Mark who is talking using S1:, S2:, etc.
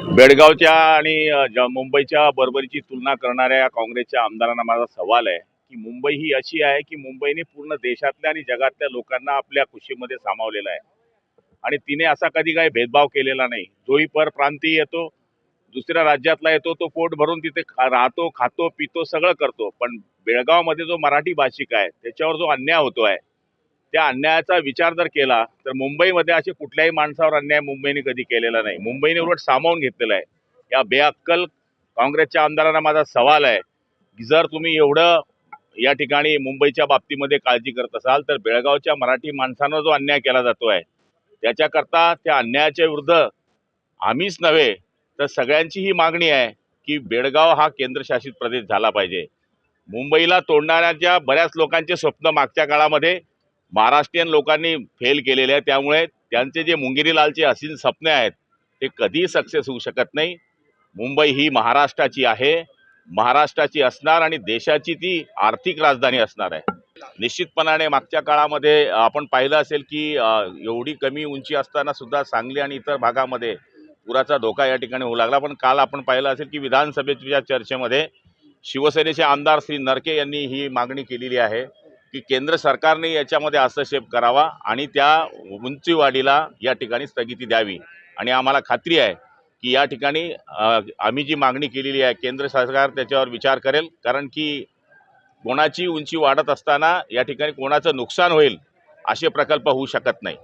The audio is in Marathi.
S1: बेळगावच्या आणि मुंबईच्या बरोबरीची तुलना करणाऱ्या काँग्रेसच्या आमदारांना माझा सवाल आहे की मुंबई ही अशी आहे की मुंबईने पूर्ण देशातल्या आणि जगातल्या लोकांना आपल्या खुशीमध्ये सामावलेलं आहे आणि तिने असा कधी काही भेदभाव केलेला नाही। जोही परप्रांतीय येतो, दुसऱ्या राज्यातला येतो, तो पोट भरून तिथे राहतो, खातो, पितो, सगळं करतो। पण बेळगावमध्ये जो मराठी भाषिक आहे त्याच्यावर जो अन्याय होतोय, त्या अन्यायाचा विचार जर केला तर मुंबईमध्ये असे कुठल्याही माणसावर अन्याय मुंबईने कधी केलेला नाही। मुंबईने उलट सामावून घेतलेला आहे। या बेअक्कल काँग्रेसच्या आमदारांना माझा सवाल आहे की जर तुम्ही एवढं या ठिकाणी मुंबईच्या बाबतीमध्ये काळजी करत असाल तर बेळगावच्या मराठी माणसांवर जो अन्याय केला जातोय त्याच्याकरता त्या अन्यायाच्या विरुद्ध आम्हीच नव्हे तर सगळ्यांची ही मागणी आहे की बेळगाव हा केंद्रशासित प्रदेश झाला पाहिजे। मुंबईला तोडणाऱ्या बऱ्याच लोकांचे स्वप्न मागच्या काळामध्ये महाराष्ट्रीयन लोकांनी फेल केलेले आहे, त्यामुळे त्यांचे जे मुंगिरी लालचे हसीन स्वप्ने आहेत ते कधीही सक्सेस होऊ शकत नाही। मुंबई ही महाराष्ट्राची आहे, महाराष्ट्राची असणार आणि देशाची ती आर्थिक राजधानी असणार आहे। निश्चितपणाने मागच्या काळामध्ये आपण पाहिलं असेल की एवढी कमी उंची असताना सुद्धा सांगली आणि इतर भागामध्ये पुराचा धोका या ठिकाणी होऊ लागला। पण काल आपण पाहिलं असेल की विधानसभेच्या चर्चेमध्ये शिवसेनेचे आमदार श्री नरके यांनी ही मागणी केलेली आहे की केंद्र सरकारने याच्यामध्ये हस्तक्षेप करावा आणि त्या उंचीवाढीला या ठिकाणी स्थगिती द्यावी। आणि आम्हाला खात्री आहे की या ठिकाणी आम्ही जी मागणी केलेली आहे केंद्र सरकार त्याच्यावर विचार करेल, कारण की कोणाची उंची वाढत असताना या ठिकाणी कोणाचं नुकसान होईल असे प्रकल्प होऊ शकत नाही।